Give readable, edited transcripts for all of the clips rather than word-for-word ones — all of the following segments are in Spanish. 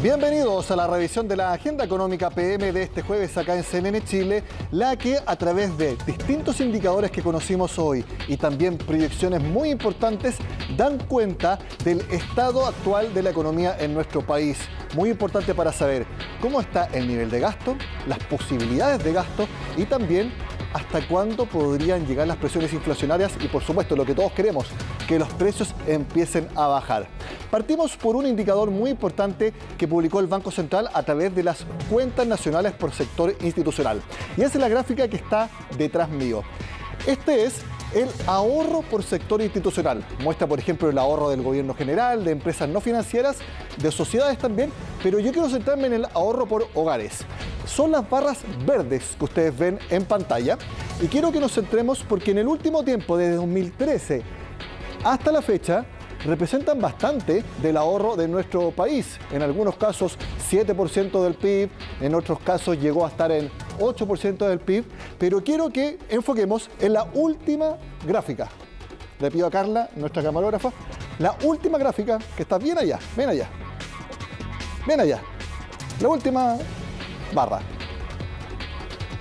Bienvenidos a la revisión de la Agenda Económica PM de este jueves acá en CNN Chile, la que a través de distintos indicadores que conocimos hoy y también proyecciones muy importantes dan cuenta del estado actual de la economía en nuestro país. Muy importante para saber cómo está el nivel de gasto, las posibilidades de gasto y también hasta cuándo podrían llegar las presiones inflacionarias y, por supuesto, lo que todos queremos, que los precios empiecen a bajar. Partimos por un indicador muy importante que publicó el Banco Central a través de las cuentas nacionales por sector institucional. Y esa es la gráfica que está detrás mío. Este es el ahorro por sector institucional. Muestra, por ejemplo, el ahorro del gobierno general, de empresas no financieras, de sociedades también, pero yo quiero centrarme en el ahorro por hogares. Son las barras verdes que ustedes ven en pantalla y quiero que nos centremos porque en el último tiempo, desde 2013 hasta la fecha, representan bastante del ahorro de nuestro país. En algunos casos 7% del PIB, en otros casos llegó a estar en 8% del PIB, pero quiero que enfoquemos en la última gráfica. Le pido a Carla, nuestra camarógrafa, la última gráfica que está bien allá, ven allá. Ven allá, la última barra.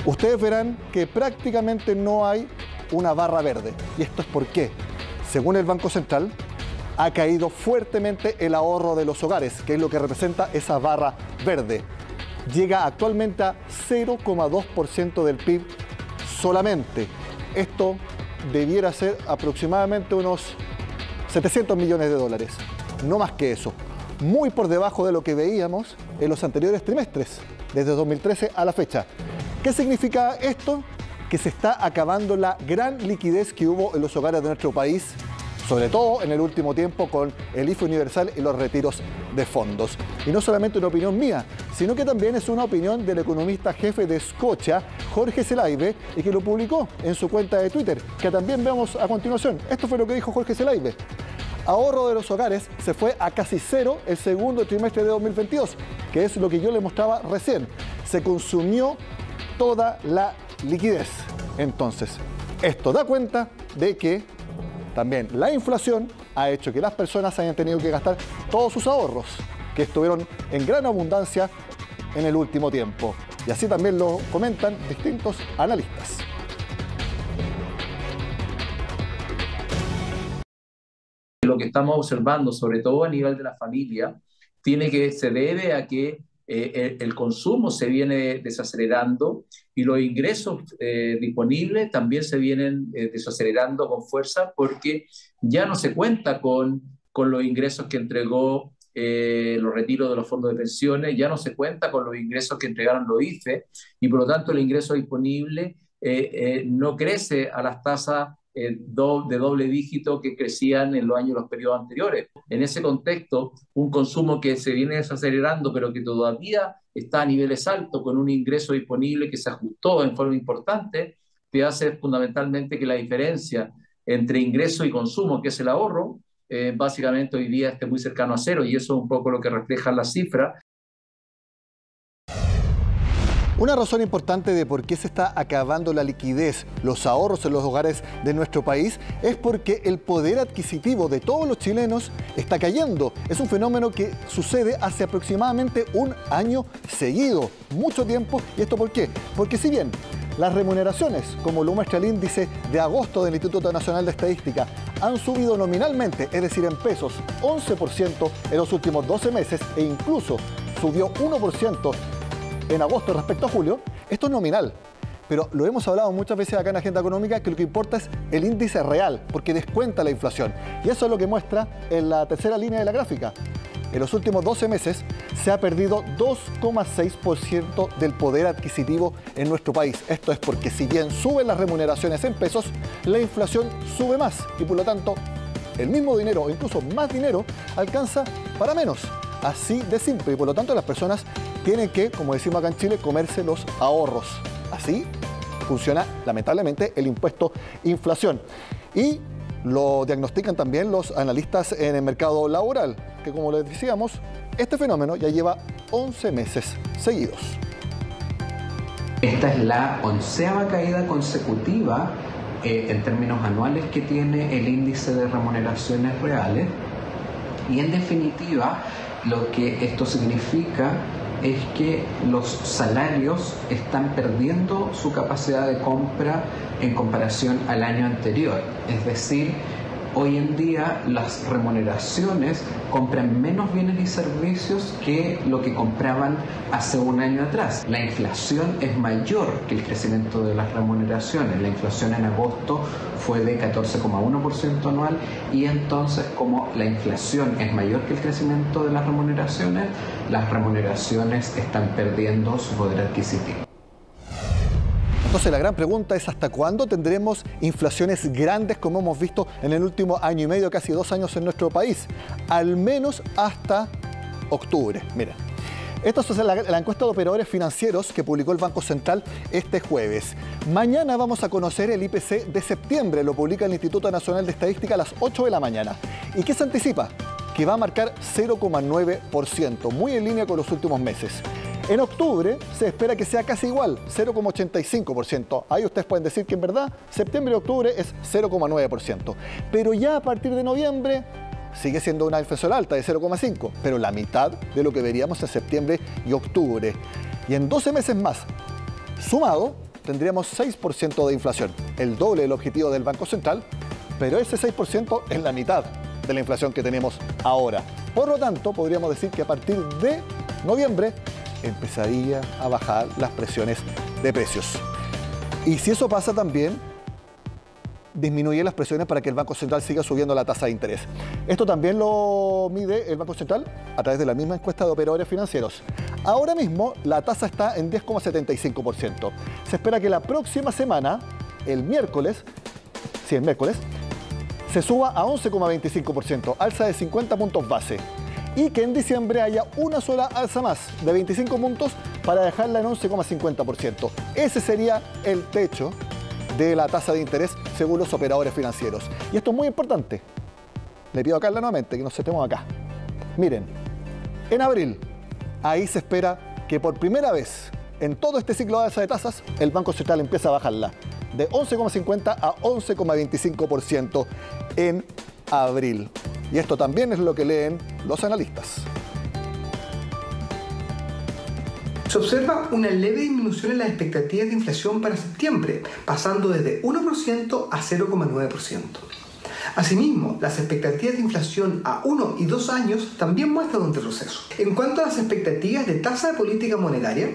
Ustedes verán que prácticamente no hay una barra verde. ¿Y esto es por qué? Según el Banco Central, ha caído fuertemente el ahorro de los hogares, que es lo que representa esa barra verde. Llega actualmente a 0,2% del PIB solamente. Esto debiera ser aproximadamente unos 700 millones de dólares. No más que eso. Muy por debajo de lo que veíamos en los anteriores trimestres, desde 2013 a la fecha. ¿Qué significa esto? Que se está acabando la gran liquidez que hubo en los hogares de nuestro país, sobre todo en el último tiempo con el IFE universal y los retiros de fondos. Y no solamente una opinión mía, sino que también es una opinión del economista jefe de Scotia, Jorge Zelaibe, y que lo publicó en su cuenta de Twitter, que también vemos a continuación. Esto fue lo que dijo Jorge Zelaibe. Ahorro de los hogares se fue a casi cero el segundo trimestre de 2022, que es lo que yo le mostraba recién. Se consumió toda la liquidez. Entonces, esto da cuenta de que también la inflación ha hecho que las personas hayan tenido que gastar todos sus ahorros, que estuvieron en gran abundancia en el último tiempo. Y así también lo comentan distintos analistas. Lo que estamos observando, sobre todo a nivel de la familia, se debe a que el consumo se viene desacelerando y los ingresos disponibles también se vienen desacelerando con fuerza porque ya no se cuenta con los ingresos que entregó los retiros de los fondos de pensiones, ya no se cuenta con los ingresos que entregaron los IFE y por lo tanto el ingreso disponible no crece a las tasas de doble dígito que crecían en los periodos anteriores. En ese contexto, un consumo que se viene desacelerando, pero que todavía está a niveles altos, con un ingreso disponible que se ajustó en forma importante, te hace fundamentalmente que la diferencia entre ingreso y consumo, que es el ahorro, básicamente hoy día esté muy cercano a cero, y eso es un poco lo que reflejan las cifras. Una razón importante de por qué se está acabando la liquidez, los ahorros en los hogares de nuestro país, es porque el poder adquisitivo de todos los chilenos está cayendo. Es un fenómeno que sucede hace aproximadamente un año seguido, mucho tiempo. ¿Y esto por qué? Porque si bien las remuneraciones, como lo muestra el índice de agosto del Instituto Nacional de Estadística, han subido nominalmente, es decir, en pesos, 11% en los últimos 12 meses e incluso subió 1% en agosto respecto a julio, esto es nominal. Pero lo hemos hablado muchas veces acá en Agenda Económica, que lo que importa es el índice real, porque descuenta la inflación. Y eso es lo que muestra en la tercera línea de la gráfica. En los últimos 12 meses se ha perdido 2,6% del poder adquisitivo en nuestro país. Esto es porque si bien suben las remuneraciones en pesos, la inflación sube más y por lo tanto el mismo dinero o incluso más dinero alcanza para menos. Así de simple, y por lo tanto las personas tienen que, como decimos acá en Chile, comerse los ahorros. Así funciona lamentablemente el impuesto inflación. Y lo diagnostican también los analistas en el mercado laboral, que como les decíamos, este fenómeno ya lleva 11 meses seguidos. Esta es la 11ª caída consecutiva en términos anuales que tiene el índice de remuneraciones reales y en definitiva lo que esto significa es que los salarios están perdiendo su capacidad de compra en comparación al año anterior. Es decir, hoy en día las remuneraciones compran menos bienes y servicios que lo que compraban hace un año atrás. La inflación es mayor que el crecimiento de las remuneraciones. La inflación en agosto fue de 14,1% anual y entonces, como la inflación es mayor que el crecimiento de las remuneraciones están perdiendo su poder adquisitivo. Entonces la gran pregunta es ¿hasta cuándo tendremos inflaciones grandes como hemos visto en el último año y medio, casi 2 años en nuestro país? Al menos hasta octubre. Miren, esta es la encuesta de operadores financieros que publicó el Banco Central este jueves. Mañana vamos a conocer el IPC de septiembre, lo publica el Instituto Nacional de Estadística a las 8 de la mañana. ¿Y qué se anticipa? Que va a marcar 0,9%, muy en línea con los últimos meses. En octubre se espera que sea casi igual, 0,85%. Ahí ustedes pueden decir que en verdad septiembre y octubre es 0,9%. Pero ya a partir de noviembre sigue siendo una inflación alta de 0,5%, pero la mitad de lo que veríamos en septiembre y octubre. Y en 12 meses más, sumado, tendríamos 6% de inflación, el doble del objetivo del Banco Central, pero ese 6% es la mitad de la inflación que tenemos ahora. Por lo tanto, podríamos decir que a partir de noviembre empezaría a bajar las presiones de precios. Y si eso pasa también, disminuye las presiones para que el Banco Central siga subiendo la tasa de interés. Esto también lo mide el Banco Central a través de la misma encuesta de operadores financieros. Ahora mismo la tasa está en 10,75%. Se espera que la próxima semana, el miércoles, se suba a 11,25%, alza de 50 puntos base. Y que en diciembre haya una sola alza más de 25 puntos para dejarla en 11,50%. Ese sería el techo de la tasa de interés según los operadores financieros. Y esto es muy importante. Le pido a Carla nuevamente que nos sentemos acá. Miren, en abril, ahí se espera que por primera vez en todo este ciclo de alza de tasas, el Banco Central empieza a bajarla de 11,50 a 11,25% en abril. Y esto también es lo que leen los analistas. Se observa una leve disminución en las expectativas de inflación para septiembre, pasando desde 1% a 0,9%. Asimismo, las expectativas de inflación a 1 y 2 años también muestran un retroceso. En cuanto a las expectativas de tasa de política monetaria,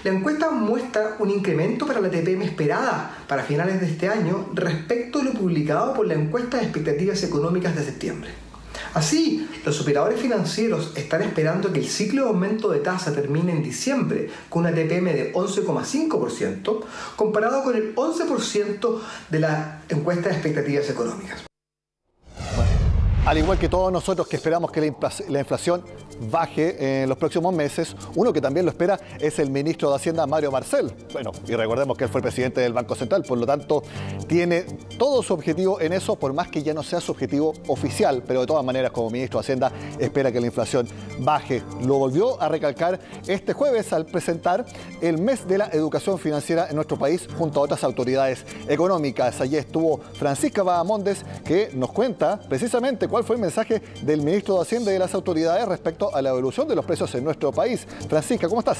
la encuesta muestra un incremento para la TPM esperada para finales de este año respecto a lo publicado por la encuesta de expectativas económicas de septiembre. Así, los operadores financieros están esperando que el ciclo de aumento de tasa termine en diciembre con una TPM de 11,5%, comparado con el 11% de la encuesta de expectativas económicas. Al igual que todos nosotros que esperamos que la inflación baje en los próximos meses, uno que también lo espera es el ministro de Hacienda, Mario Marcel. Bueno, y recordemos que él fue el presidente del Banco Central, por lo tanto, tiene todo su objetivo en eso, por más que ya no sea su objetivo oficial, pero de todas maneras, como ministro de Hacienda, espera que la inflación baje. Lo volvió a recalcar este jueves al presentar el mes de la educación financiera en nuestro país junto a otras autoridades económicas. Allí estuvo Francisca Bahamondes, que nos cuenta precisamente cuál fue el mensaje del ministro de Hacienda y de las autoridades respecto a la evolución de los precios en nuestro país. Francisca, ¿cómo estás?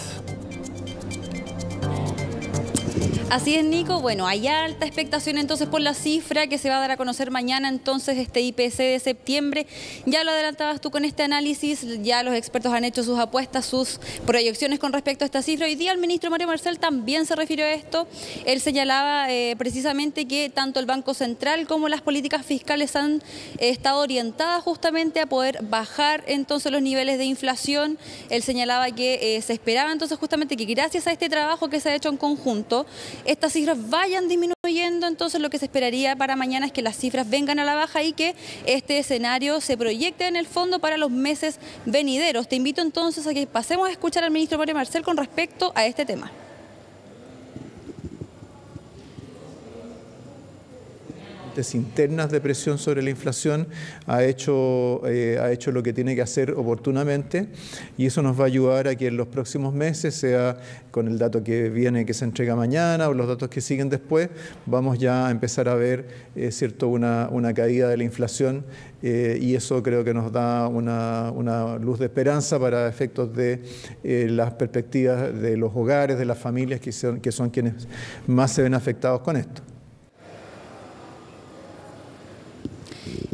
Así es, Nico. Bueno, hay alta expectación entonces por la cifra que se va a dar a conocer mañana, entonces este IPC de septiembre. Ya lo adelantabas tú con este análisis, ya los expertos han hecho sus apuestas, sus proyecciones con respecto a esta cifra. Hoy día el ministro Mario Marcel también se refirió a esto. Él señalaba precisamente que tanto el Banco Central como las políticas fiscales han estado orientadas justamente a poder bajar entonces los niveles de inflación. Él señalaba que se esperaba entonces justamente que gracias a este trabajo que se ha hecho en conjunto, estas cifras vayan disminuyendo. Entonces lo que se esperaría para mañana es que las cifras vengan a la baja y que este escenario se proyecte en el fondo para los meses venideros. Te invito entonces a que pasemos a escuchar al ministro Mario Marcel con respecto a este tema. fuentes internas de presión sobre la inflación ha hecho lo que tiene que hacer oportunamente, y eso nos va a ayudar a que en los próximos meses, sea con el dato que viene, que se entrega mañana, o los datos que siguen después, vamos ya a empezar a ver una caída de la inflación, y eso creo que nos da una luz de esperanza para efectos de las perspectivas de los hogares, de las familias que son quienes más se ven afectados con esto.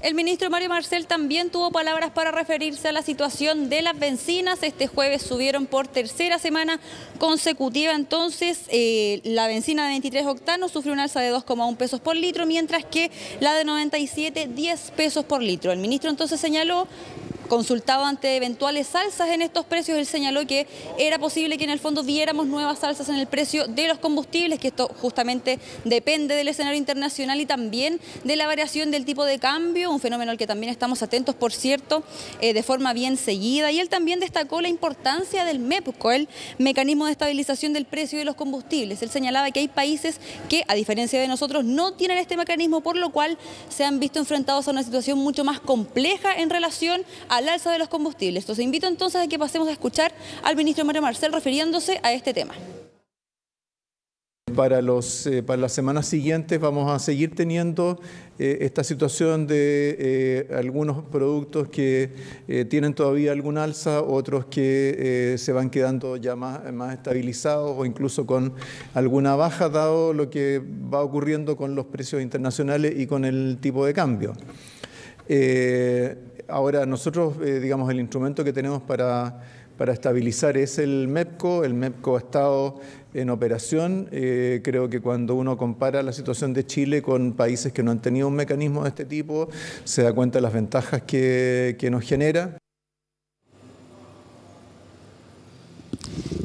El ministro Mario Marcel también tuvo palabras para referirse a la situación de las bencinas. Este jueves subieron por tercera semana consecutiva. Entonces, la bencina de 23 octanos sufrió un alza de 2,1 pesos por litro, mientras que la de 97, 10 pesos por litro. El ministro entonces señaló, consultado ante eventuales alzas en estos precios, él señaló que era posible que en el fondo viéramos nuevas alzas en el precio de los combustibles, que esto justamente depende del escenario internacional y también de la variación del tipo de cambio, un fenómeno al que también estamos atentos, por cierto, de forma bien seguida. Y él también destacó la importancia del MEPCO, el mecanismo de estabilización del precio de los combustibles. Él señalaba que hay países que, a diferencia de nosotros, no tienen este mecanismo, por lo cual se han visto enfrentados a una situación mucho más compleja en relación al alza de los combustibles. Entonces invito entonces a que pasemos a escuchar al ministro Mario Marcel refiriéndose a este tema. Para las semanas siguientes vamos a seguir teniendo esta situación de algunos productos que tienen todavía algún alza, otros que se van quedando ya más estabilizados o incluso con alguna baja, dado lo que va ocurriendo con los precios internacionales y con el tipo de cambio. Ahora, nosotros, digamos, el instrumento que tenemos para estabilizar es el MEPCO. El MEPCO ha estado en operación. Creo que cuando uno compara la situación de Chile con países que no han tenido un mecanismo de este tipo, se da cuenta de las ventajas que nos genera.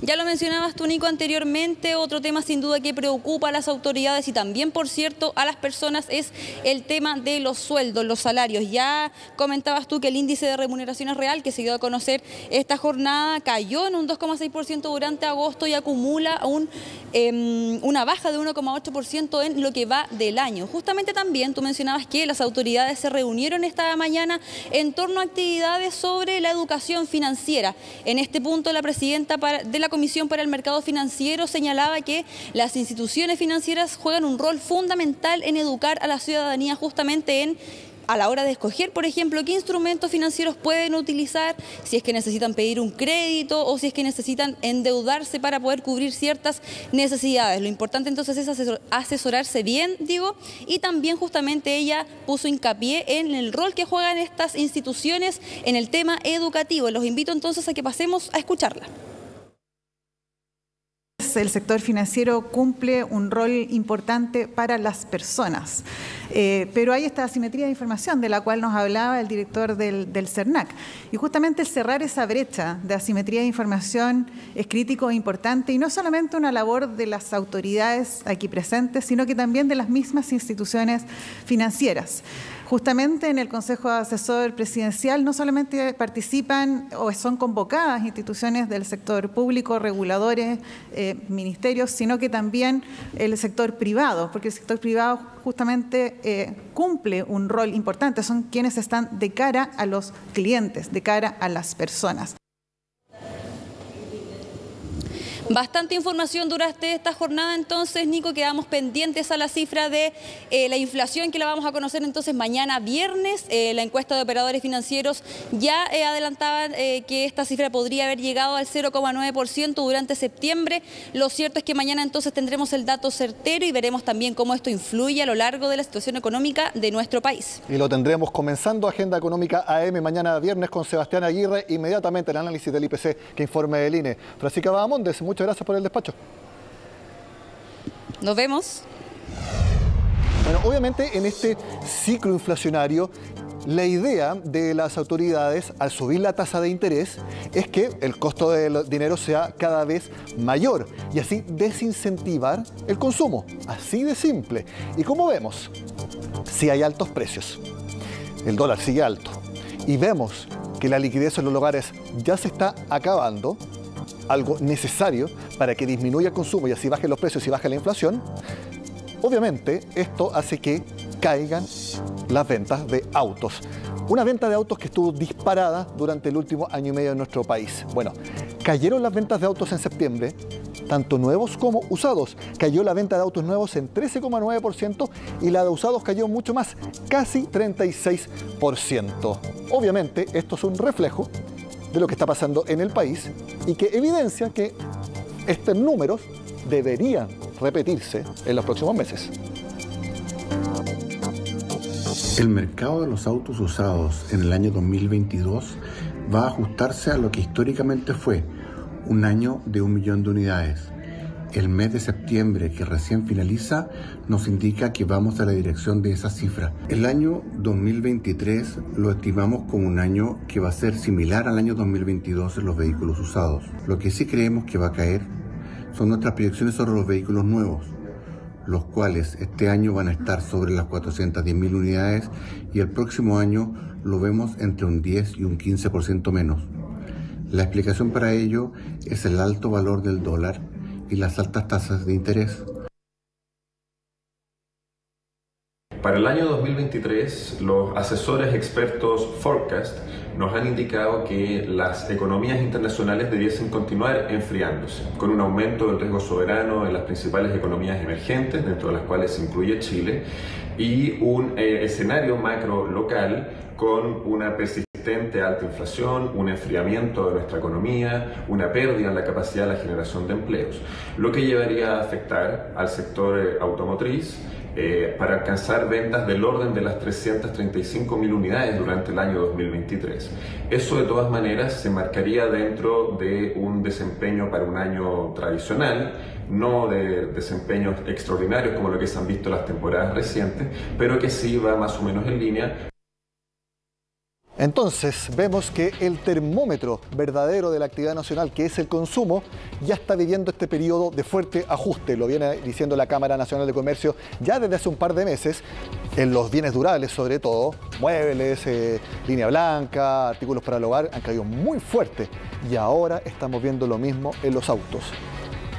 Ya lo mencionabas tú, Nico, anteriormente. Otro tema sin duda que preocupa a las autoridades y también, por cierto, a las personas es el tema de los sueldos, los salarios. Ya comentabas tú que el índice de remuneraciones real que se dio a conocer esta jornada cayó en un 2,6% durante agosto y acumula una baja de 1,8% en lo que va del año. Justamente también tú mencionabas que las autoridades se reunieron esta mañana en torno a actividades sobre la educación financiera. En este punto, la presidenta de la Comisión para el Mercado Financiero señalaba que las instituciones financieras juegan un rol fundamental en educar a la ciudadanía justamente a la hora de escoger, por ejemplo, qué instrumentos financieros pueden utilizar, si es que necesitan pedir un crédito o si es que necesitan endeudarse para poder cubrir ciertas necesidades. Lo importante entonces es asesorarse bien, y también justamente ella puso hincapié en el rol que juegan estas instituciones en el tema educativo. Los invito entonces a que pasemos a escucharla. El sector financiero cumple un rol importante para las personas, pero hay esta asimetría de información de la cual nos hablaba el director del CERNAC, y justamente el cerrar esa brecha de asimetría de información es crítico e importante, y no solamente una labor de las autoridades aquí presentes, sino que también de las mismas instituciones financieras. Justamente en el Consejo Asesor Presidencial no solamente participan o son convocadas instituciones del sector público, reguladores, ministerios, sino que también el sector privado, porque el sector privado justamente cumple un rol importante, son quienes están de cara a los clientes, de cara a las personas. Bastante información durante esta jornada, entonces, Nico, quedamos pendientes a la cifra de la inflación, que la vamos a conocer entonces mañana viernes. La encuesta de operadores financieros ya adelantaba que esta cifra podría haber llegado al 0,9% durante septiembre. Lo cierto es que mañana entonces tendremos el dato certero y veremos también cómo esto influye a lo largo de la situación económica de nuestro país. Y lo tendremos comenzando Agenda Económica AM mañana viernes con Sebastián Aguirre, inmediatamente el análisis del IPC que informe el INE. Francisca Bahamondes, muchas gracias por el despacho. Nos vemos. Bueno, obviamente en este ciclo inflacionario, la idea de las autoridades al subir la tasa de interés es que el costo del dinero sea cada vez mayor y así desincentivar el consumo. Así de simple. Y como vemos, si hay altos precios, el dólar sigue alto y vemos que la liquidez en los hogares ya se está acabando, algo necesario para que disminuya el consumo y así bajen los precios y baje la inflación, obviamente esto hace que caigan las ventas de autos. Una venta de autos que estuvo disparada durante el último año y medio en nuestro país. Bueno, cayeron las ventas de autos en septiembre, tanto nuevos como usados. Cayó la venta de autos nuevos en 13,9% y la de usados cayó mucho más, casi 36%. Obviamente, esto es un reflejo de lo que está pasando en el país y que evidencia que estos números deberían repetirse en los próximos meses. El mercado de los autos usados en el año 2022 va a ajustarse a lo que históricamente fue un año de 1 millón de unidades. El mes de septiembre, que recién finaliza, nos indica que vamos a la dirección de esa cifra. El año 2023 lo estimamos como un año que va a ser similar al año 2022 en los vehículos usados. Lo que sí creemos que va a caer son nuestras proyecciones sobre los vehículos nuevos, los cuales este año van a estar sobre las 410.000 unidades y el próximo año lo vemos entre un 10 y un 15% menos. La explicación para ello es el alto valor del dólar y las altas tasas de interés. Para el año 2023, los asesores expertos Forecast nos han indicado que las economías internacionales debiesen continuar enfriándose, con un aumento del riesgo soberano en las principales economías emergentes, dentro de las cuales se incluye Chile, y un escenario macro local con una persistente alta inflación, un enfriamiento de nuestra economía, una pérdida en la capacidad de la generación de empleos, lo que llevaría a afectar al sector automotriz, para alcanzar ventas del orden de las 335.000 unidades durante el año 2023. Eso de todas maneras se marcaría dentro de un desempeño para un año tradicional, no de desempeños extraordinarios como lo que se han visto en las temporadas recientes, pero que sí va más o menos en línea. Entonces vemos que el termómetro verdadero de la actividad nacional, que es el consumo, ya está viviendo este periodo de fuerte ajuste. Lo viene diciendo la Cámara Nacional de Comercio ya desde hace un par de meses, en los bienes durables sobre todo, muebles, línea blanca, artículos para el hogar, han caído muy fuerte. Y ahora estamos viendo lo mismo en los autos.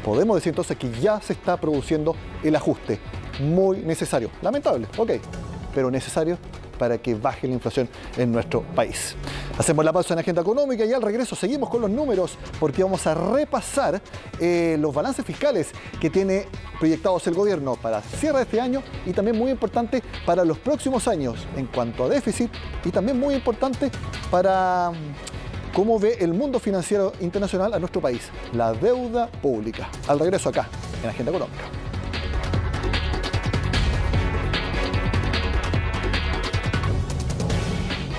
Podemos decir entonces que ya se está produciendo el ajuste, muy necesario. Lamentable, ok, pero necesario para que baje la inflación en nuestro país. Hacemos la pausa en Agenda Económica y al regreso seguimos con los números porque vamos a repasar los balances fiscales que tiene proyectados el gobierno para cierre de este año y también muy importante para los próximos años en cuanto a déficit y también muy importante para cómo ve el mundo financiero internacional a nuestro país, la deuda pública. Al regreso acá en Agenda Económica.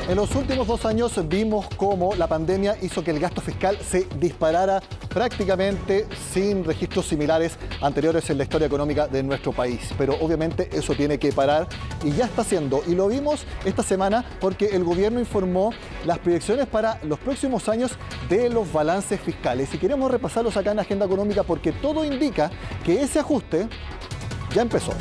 En los últimos 2 años vimos cómo la pandemia hizo que el gasto fiscal se disparara prácticamente sin registros similares anteriores en la historia económica de nuestro país. Pero obviamente eso tiene que parar y ya está haciendo. Y lo vimos esta semana porque el gobierno informó las proyecciones para los próximos años de los balances fiscales. Y queremos repasarlos acá en Agenda Económica porque todo indica que ese ajuste ya empezó.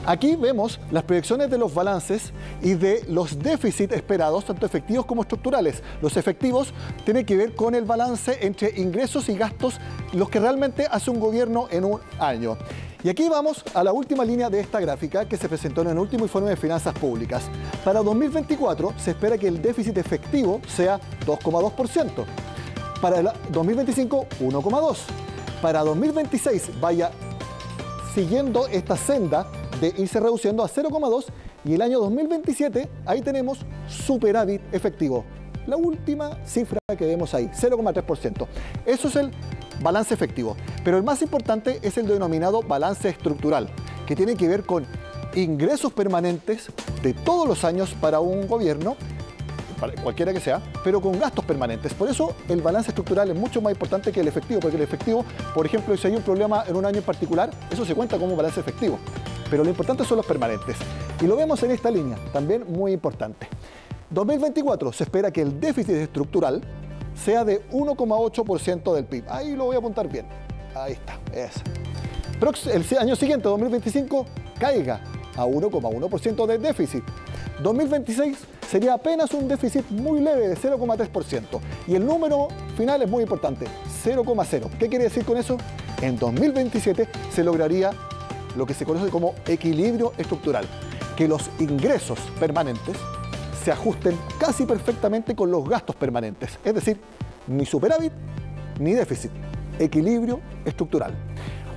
Aquí vemos las proyecciones de los balances y de los déficits esperados, tanto efectivos como estructurales. Los efectivos tienen que ver con el balance entre ingresos y gastos, los que realmente hace un gobierno en un año. Y aquí vamos a la última línea de esta gráfica que se presentó en el último informe de finanzas públicas. Para 2024 se espera que el déficit efectivo sea 2,2%. Para el 2025, 1,2%. Para 2026 vaya siguiendo esta senda de irse reduciendo a 0,2 y el año 2027 ahí tenemos superávit efectivo. La última cifra que vemos ahí, 0,3%. Eso es el balance efectivo. Pero el más importante es el denominado balance estructural, que tiene que ver con ingresos permanentes de todos los años para un gobierno, cualquiera que sea, pero con gastos permanentes. Por eso el balance estructural es mucho más importante que el efectivo, porque el efectivo, por ejemplo, si hay un problema en un año en particular, eso se cuenta como balance efectivo. Pero lo importante son los permanentes. Y lo vemos en esta línea, también muy importante. 2024 se espera que el déficit estructural sea de 1,8% del PIB. Ahí lo voy a apuntar bien. Ahí está, el año siguiente, 2025, caiga a 1,1% de déficit. 2026 sería apenas un déficit muy leve de 0,3%. Y el número final es muy importante, 0,0. ¿Qué quiere decir con eso? En 2027 se lograría lo que se conoce como equilibrio estructural. que los ingresos permanentes se ajusten casi perfectamente con los gastos permanentes. Es decir, ni superávit ni déficit. Equilibrio estructural.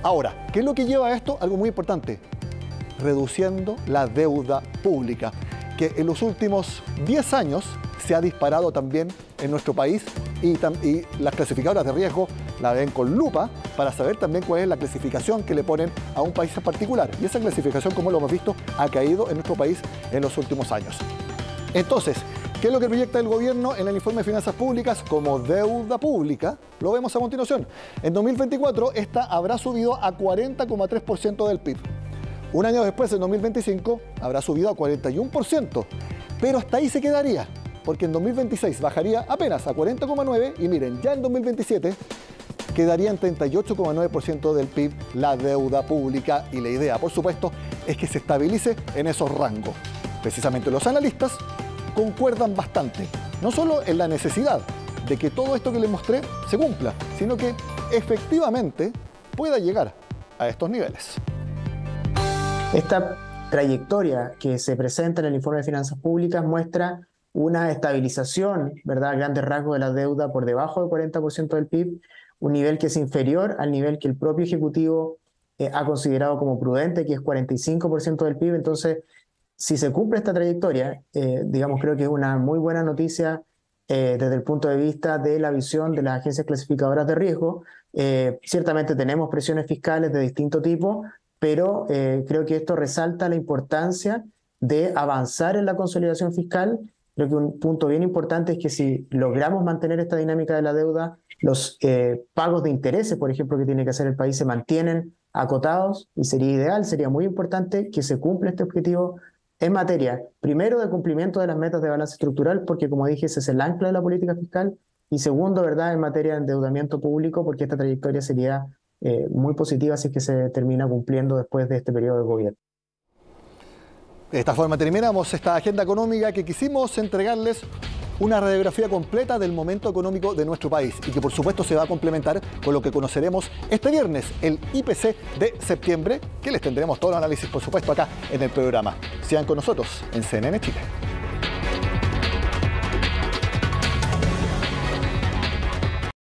Ahora, ¿qué es lo que lleva a esto? Algo muy importante. Reduciendo la deuda pública, que en los últimos 10 años se ha disparado también en nuestro país y las clasificadoras de riesgo la ven con lupa para saber también cuál es la clasificación que le ponen a un país en particular. Y esa clasificación, como lo hemos visto, ha caído en nuestro país en los últimos años. Entonces, ¿qué es lo que proyecta el gobierno en el informe de finanzas públicas como deuda pública? Lo vemos a continuación. En 2024, esta habrá subido a 40,3% del PIB. Un año después, en 2025, habrá subido a 41%. Pero hasta ahí se quedaría, porque en 2026 bajaría apenas a 40,9% y miren, ya en 2027 quedaría en 38,9% del PIB la deuda pública y la idea, por supuesto, es que se estabilice en esos rangos. Precisamente los analistas concuerdan bastante, no solo en la necesidad de que todo esto que les mostré se cumpla, sino que efectivamente pueda llegar a estos niveles. Esta trayectoria que se presenta en el informe de finanzas públicas muestra una estabilización, ¿verdad?, a grandes rasgos de la deuda por debajo del 40% del PIB, un nivel que es inferior al nivel que el propio Ejecutivo ha considerado como prudente, que es 45% del PIB. Entonces, si se cumple esta trayectoria, digamos, creo que es una muy buena noticia desde el punto de vista de la visión de las agencias clasificadoras de riesgo. Ciertamente tenemos presiones fiscales de distinto tipo, pero creo que esto resalta la importancia de avanzar en la consolidación fiscal. Creo que un punto bien importante es que si logramos mantener esta dinámica de la deuda, los pagos de intereses, por ejemplo, que tiene que hacer el país, se mantienen acotados y sería ideal, sería muy importante que se cumpla este objetivo en materia, primero, de cumplimiento de las metas de balance estructural, porque como dije, ese es el ancla de la política fiscal, y segundo, ¿verdad?, en materia de endeudamiento público, porque esta trayectoria sería muy positiva si es que se termina cumpliendo después de este periodo de gobierno. De esta forma terminamos esta agenda económica que quisimos entregarles una radiografía completa del momento económico de nuestro país y que por supuesto se va a complementar con lo que conoceremos este viernes, el IPC de septiembre, que les tendremos todo el análisis por supuesto acá en el programa. Sigan con nosotros en CNN Chile.